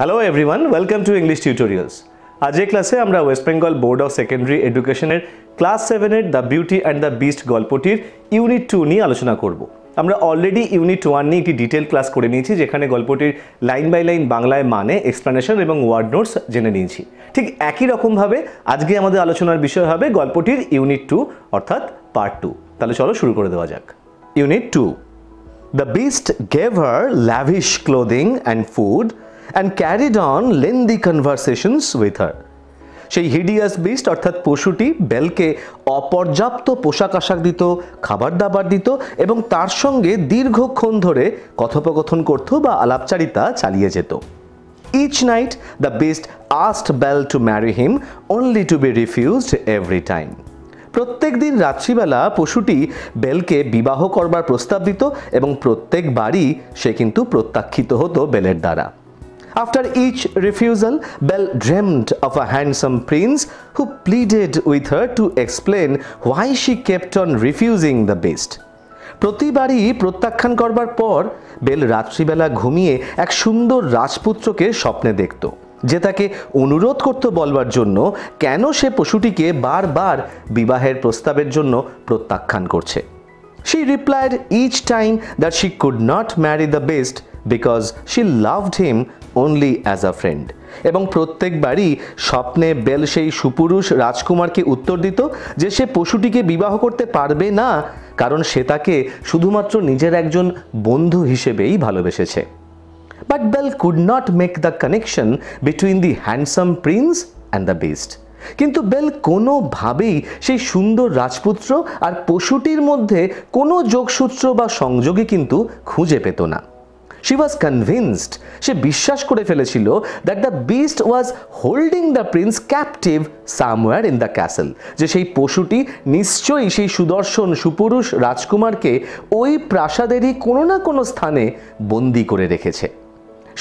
Hello everyone, welcome to English Tutorials. आज क्लासे আমরা West Bengal board of secondary এডুকেশনের ক্লাস 7 এর the beauty and the beast গল্পটির ইউনিট 2 নিয়ে আলোচনা করব। আমরা অলরেডি ইউনিট 1 নিয়ে একটি ডিটেইল ক্লাস করে নিয়েছি, যেখানে গল্পটির লাইন বাই লাইন বাংলায় মানে, এক্সপ্লেনেশন এবং ওয়ার্ড নোটস জেনে নিয়েছি। ঠিক একই রকম ভাবে আজকে আমাদের আলোচনার বিষয় হবে গল্পটির ইউনিট 2 অর্থাৎ পার্ট 2। তাহলে চলো শুরু করে দেওয়া যাক। Unit 2। The beast gave her lavish clothing and food and carried on lengthy conversations with her. সেই হিডিয়াস বিস্ট অর্থাৎ পশুটি বেলকে অপর্যাপ্ত পোশাক আশাক দিত, খাবার দাবার দিত এবং তার সঙ্গে দীর্ঘক্ষণ ধরে কথোপকথন করত বা আলাপচারিতা চালিয়ে যেত। Each night the beast asked Belle to marry him, only to be refused every time. প্রত্যেক দিন রাত্রিবেলা পশুটি বেলকে বিবাহ করবার প্রস্তাব দিত এবং প্রত্যেকবারই সে কিন্তু প্রত্যাখ্যিত হতো বেলের দ্বারা। After each refusal, Belle dreamt of a handsome prince who pleaded with her to explain why she kept on refusing the beast. প্রতিবারই প্রত্যাখ্যান করবার পর বেল রাত্রিবেলা ঘুমিয়ে এক সুন্দর রাজপুত্রকে স্বপ্নে দেখত, যে তাকে অনুরোধ করত বলবার জন্য কেন সে পশুটিকে বারবার বিবাহের প্রস্তাবের জন্য প্রত্যাখ্যান করছে। She replied each time that she could not marry the beast because she loved him only as a friend. এবং প্রত্যেকবারই স্বপ্নে বেল সেই সুপুরুষ রাজকুমারকে উত্তর দিত যে সে পশুটিকে বিবাহ করতে পারবে না, কারণ সে তাকে শুধুমাত্র নিজের একজন বন্ধু হিসেবেই ভালোবেসেছে। But Belle could not make the connection between the handsome prince and the beast. কিন্তু বেল কোনোভাবেই সেই সুন্দর রাজপুত্র আর পশুটির মধ্যে কোনো যোগসূত্র বা সংযোগই কিন্তু খুঁজে পেত না। She was convinced, সে বিশ্বাস করে ফেলেছিল that the beast was holding the prince captive somewhere in the castle, যে সেই পশুটি নিশ্চয়ই সেই সুদর্শন সুপুরুষ রাজকুমারকে ওই প্রাসাদেরই কোনো না কোনো স্থানে বন্দী করে রেখেছে।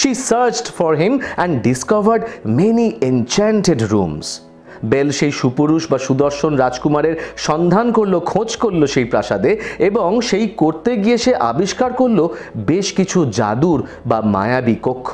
She searched for him and discovered many enchanted rooms. Belle সেই সুপুরুষ বা সুদর্শন রাজকুমারের সন্ধান করলো, খোঁজ করলো সেই প্রাসাদে, এবং সেই করতে গিয়ে সে আবিষ্কার করলো বেশ কিছু জাদুর বা মায়াবী কক্ষ।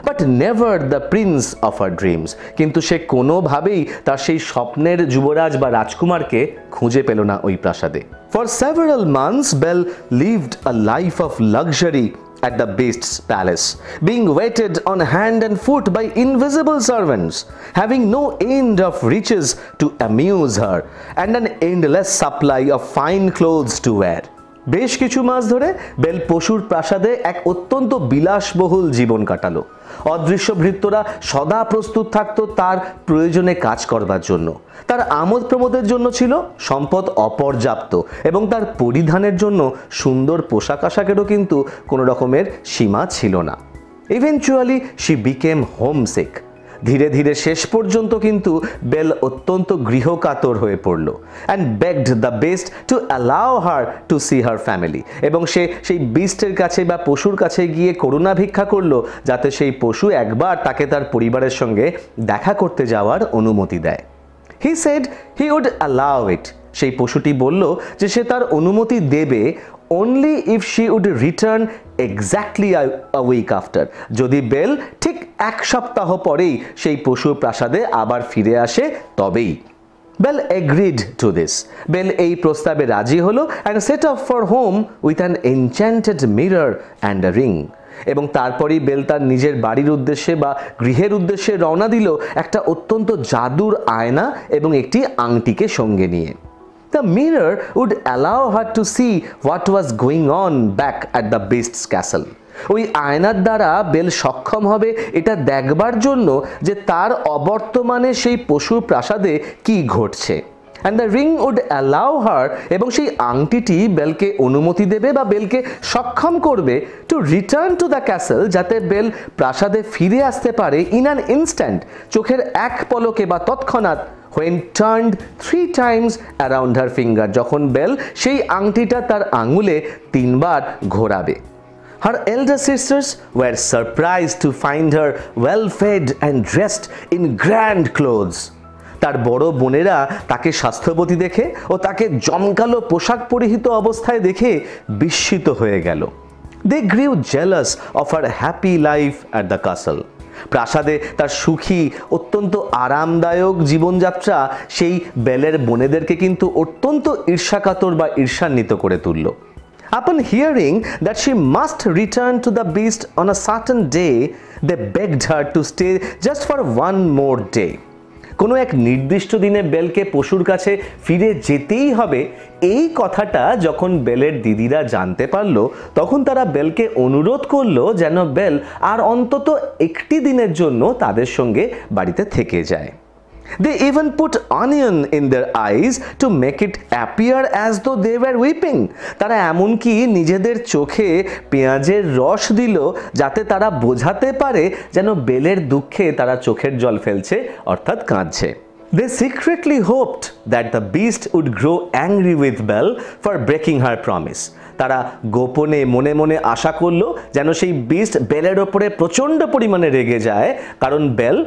But never the Prince of her dreams, কিন্তু সে কোনোভাবেই তার সেই স্বপ্নের যুবরাজ বা রাজকুমারকে খুঁজে পেল না ওই প্রাসাদে। For several months Belle lived a life of luxury at the beast's palace, being waited on hand and foot by invisible servants, having no end of riches to amuse her, and an endless supply of fine clothes to wear. বেশ কিছু মাস ধরে bell পশুর প্রাসাদে এক অত্যন্ত বিলাসবহুল জীবন কাটালো। অদৃশ্য ভৃত্যরা সদা প্রস্তুত থাকতো তার প্রয়োজনে কাজ করবার জন্য। তার আমোদ প্রমোদের জন্য ছিল সম্পদ অপর্যাপ্ত এবং তার পরিধানের জন্য সুন্দর পোশাক আশাকেরও কিন্তু কোনো রকমের সীমা ছিল না। Eventually she became homesick. ধীরে ধীরে শেষ পর্যন্ত কিন্তু বেল অত্যন্ত গৃহকাতর হয়ে পড়ল। And begged the beast to allow her to see her family, এবং সে সেই বিস্টের কাছে বা পশুর কাছে গিয়ে করুণা ভিক্ষা করলো যাতে সেই পশু একবার তাকে তার পরিবারের সঙ্গে দেখা করতে যাওয়ার অনুমতি দেয়। He said he would allow it, সেই পশুটি বলল যে সে তার অনুমতি দেবে only if she would return exactly a week after, যদি বেল ঠিক এক সপ্তাহ পরেই সেই পশুর প্রাসাদে আবার ফিরে আসে তবেই। Belle agreed to this, Belle এই প্রস্তাবে রাজি হলো and set off for home with an enchanted mirror and a ring, এবং তারপরই বেল তার নিজের বাড়ির উদ্দেশ্যে বা গৃহের উদ্দেশ্যে রওনা দিল একটা অত্যন্ত জাদুর আয়না এবং একটি আংটিকে সঙ্গে নিয়ে। The mirror would allow her to see what was going on back at the beast's castle. ওই আয়নার দ্বারা বেল সক্ষম হবে এটা দেখবার জন্য যে তার অবর্তমানে সেই পশুর প্রাসাদে কি ঘটছে। And the ring would allow her, এবং সেই আংটিটি বেলকে অনুমতি দেবে বা বেলকে সক্ষম করবে to return to the castle, যাতে বেল প্রাসাদে ফিরে আসতে পারে in an instant, চোখের এক পলকে বা তৎক্ষণাৎ, when turned 3 times around her finger, যখন বেল সেই আংটিটা তার আঙুলে 3 বার ঘোরাবে। Her elder sisters were surprised to find her well fed and dressed in grand clothes. তার বড় বোনেরা তাকে স্বাস্থ্যবতী দেখে ও তাকে জমকালো পোশাক পরিহিত অবস্থায় দেখে বিস্মিত হয়ে গেল। They grew jealous of her happy life at the castle. প্রাসাদে তার সুখী অত্যন্ত আরামদায়ক জীবনযাত্রা সেই বেলের বোনেদেরকে কিন্তু অত্যন্ত ঈর্ষাকাতর বা ঈর্ষান্বিত করে তুলল। Upon hearing that she must return to the beast on a certain day, they begged her to stay just for one more day. কোনো এক নির্দিষ্ট দিনে বেলকে পশুর কাছে ফিরে যেতেই হবে, এই কথাটা যখন বেলের দিদিরা জানতে পারলো তখন তারা বেলকে অনুরোধ করলো যেন বেল আর অন্তত একটি দিনের জন্য তাদের সঙ্গে বাড়িতে থেকে যায়। They even put onion in their eyes to make it appear as though they were weeping. তারা এমনকি নিজেদের চোখে পেঁয়াজের রস দিল যাতে তারা বোঝাতে পারে যেন বেলের দুঃখে তারা চোখের জল ফেলছে অর্থাৎ কাঁদছে। They secretly hoped that the beast would grow angry with Belle for breaking her promise. তারা গোপনে মনে মনে আশা করলো যেন সেই বিস্ট বেলের ওপরে প্রচণ্ড পরিমাণে রেগে যায়, কারণ বেল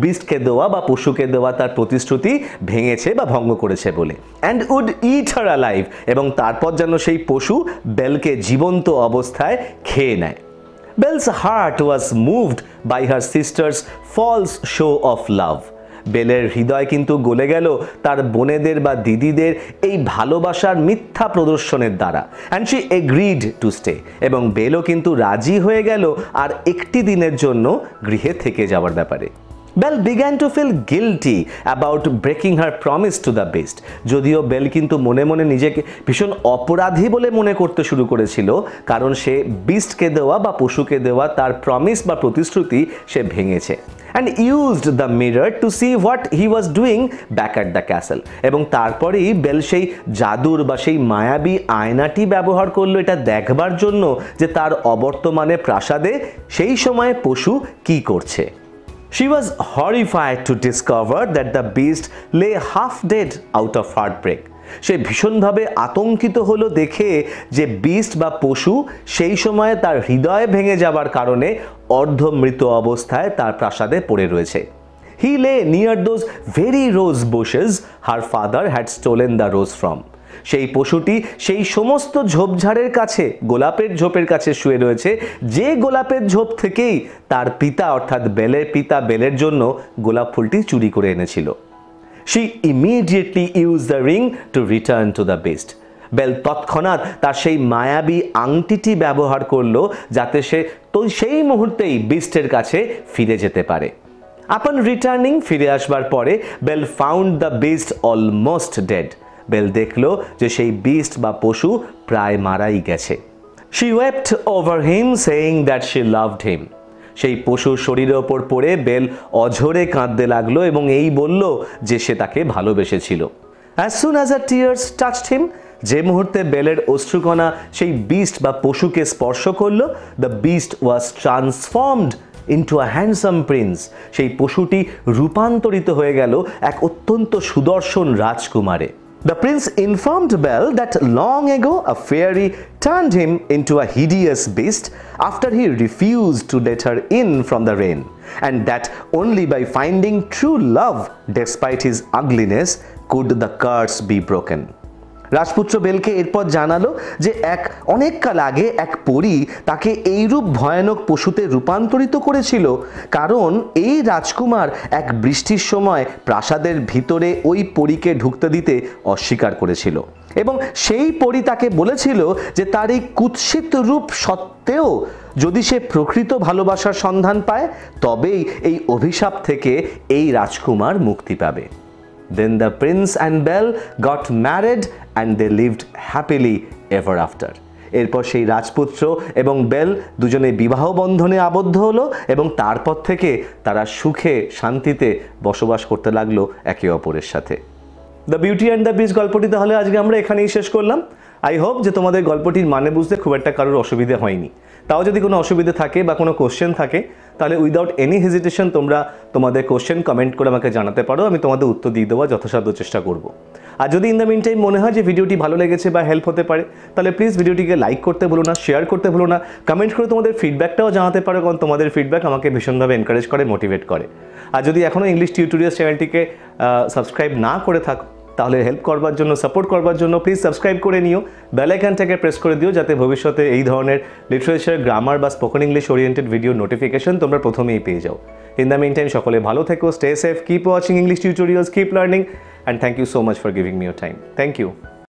বিস্টকে দেওয়া বা পশুকে দেওয়া তার প্রতিশ্রুতি ভেঙেছে বা ভঙ্গ করেছে বলে। And would eat her alive, এবং তারপর যেন সেই পশু বেলকে জীবন্ত অবস্থায় খেয়ে নেয়। Belle's heart was moved by her sister's false show of love. বেলের হৃদয় কিন্তু গলে গেল তার বোনেদের বা দিদিদের এই ভালোবাসার মিথ্যা প্রদর্শনের দ্বারা। And she agreed to stay, এবং বেলও কিন্তু রাজি হয়ে গেল আর একটি দিনের জন্য গৃহে থেকে যাওয়ার ব্যাপারে। Belle began to feel guilty about breaking her promise to the beast. যদিও বেল কিন্তু মনে মনে নিজেকে ভীষণ অপরাধী বলে মনে করতে শুরু করেছিল, কারণ সে বিস্টকে দেওয়া বা পশুকে দেওয়া তার প্রমিস বা প্রতিশ্রুতি সে ভেঙেছে। And used the mirror to see what he was doing back at the castle. এবং তারপরেই বেল সেই জাদুর বা সেই মায়াবী আয়নাটি ব্যবহার করলো এটা দেখবার জন্য যে তার অবর্তমানে প্রাসাদে সেই সময় পশু কি করছে। She was horrified to discover that the beast lay half dead out of heartbreak. সে ভীষণভাবে আতঙ্কিত হলো দেখে যে বিস্ট বা পশু সেই সময়ে তার হৃদয় ভেঙে যাবার কারণে অর্ধমৃত অবস্থায় তার প্রাসাদে পড়ে রয়েছে। He lay near those very rose bushes her father had stolen the rose from. সেই পশুটি সেই সমস্ত ঝোপঝাড়ের কাছে, গোলাপের ঝোপের কাছে শুয়ে রয়েছে, যে গোলাপের ঝোপ থেকেই তার পিতা অর্থাৎ বেলের পিতা বেলের জন্য গোলাপ ফুলটি চুরি করে এনেছিল। She immediately used the ring to return to the beast. Belle তৎক্ষণাৎ তার সেই মায়াবী আংটিটি ব্যবহার করলো যাতে সে তো সেই মুহূর্তেই বিস্টের কাছে ফিরে যেতে পারে। Upon returning, ফিরে আসবার পরে Belle found the beast almost dead. Belle দেখলো যে সেই বিস্ট বা পশু প্রায় মারাই গেছে। She wept over him saying that she loved him. সেই পশুর শরীরের ওপর পড়ে বেল অঝরে কাঁদতে লাগলো এবং এই বলল যে সে তাকে ভালোবেসেছিল। As soon as her tears touched him, যে মুহূর্তে বেলের অশ্রুকণা সেই বিস্ট বা পশুকে স্পর্শ করলো, the beast was transformed into a handsome prince. সেই পশুটি রূপান্তরিত হয়ে গেল এক অত্যন্ত সুদর্শন রাজকুমারে। The prince informed Belle that long ago a fairy turned him into a hideous beast after he refused to let her in from the rain, and that only by finding true love despite his ugliness could the curse be broken. রাজপুত্র বেলকে এরপর জানালো যে অনেক কাল আগে এক পরী তাকে এইরূপ ভয়ানক পশুতে রূপান্তরিত করেছিল, কারণ এই রাজকুমার এক বৃষ্টির সময় প্রাসাদের ভিতরে ওই পরীকে ঢুকতে দিতে অস্বীকার করেছিল, এবং সেই পরী তাকে বলেছিল যে তার এই কুৎসিত রূপ সত্ত্বেও যদি সে প্রকৃত ভালোবাসার সন্ধান পায় তবেই এই অভিশাপ থেকে এই রাজকুমার মুক্তি পাবে। Then the prince and Belle got married and they lived happily ever after. এরপর সেই রাজপুত্র এবং বেল দুজনে বিবাহ বন্ধনে আবদ্ধ হলো এবং তারপর থেকে তারা সুখে শান্তিতে বসবাস করতে লাগলো একে অপরের সাথে। The beauty and the beast গল্পটি তাহলে আজকে আমরা এখানেই শেষ করলাম। আই হোপ যে তোমাদের গল্পটির মানে বুঝতে খুব একটা কারোর অসুবিধে হয়নি। তাও যদি কোনো অসুবিধে থাকে বা কোনো কোশ্চেন থাকে তাহলে উইদাউট এনি হেজিটেশন তোমরা তোমাদের কোশ্চেন কমেন্ট করে আমাকে জানাতে পারো, আমি তোমাদের উত্তর দিয়ে দেওয়ার যথাসাধ্য চেষ্টা করব। আর যদি ইন দ্য মিন টাইম মনে হয় যে ভিডিওটি ভালো লেগেছে বা হেল্প হতে পারে তাহলে প্লিজ ভিডিওটিকে লাইক করতে ভুলো না, শেয়ার করতে ভুলো না, কমেন্ট করে তোমাদের ফিডব্যাকটাও জানাতে পারো, কারণ তোমাদের ফিডব্যাক আমাকে ভীষণভাবে এনকারেজ করে, মোটিভেট করে। আর যদি এখনও ইংলিশ টিউটোরিয়ালস চ্যানেলটিকে সাবস্ক্রাইব না করে থাকো তাহলে হেল্প করবার জন্য, সাপোর্ট করবার জন্য প্লিজ সাবস্ক্রাইব করে নিও, বেল আইকনটাকে প্রেস করে দিও, যাতে ভবিষ্যতে এই ধরনের লিটারেচার, গ্রামার বা spoken English oriented video notification তোমরা প্রথমেই পেয়ে যাও। ইন দ্য মিন টাইম সকলে ভালো থেকো, stay safe, keep watching English tutorials, keep learning, and thank you so much for giving me your time. Thank you.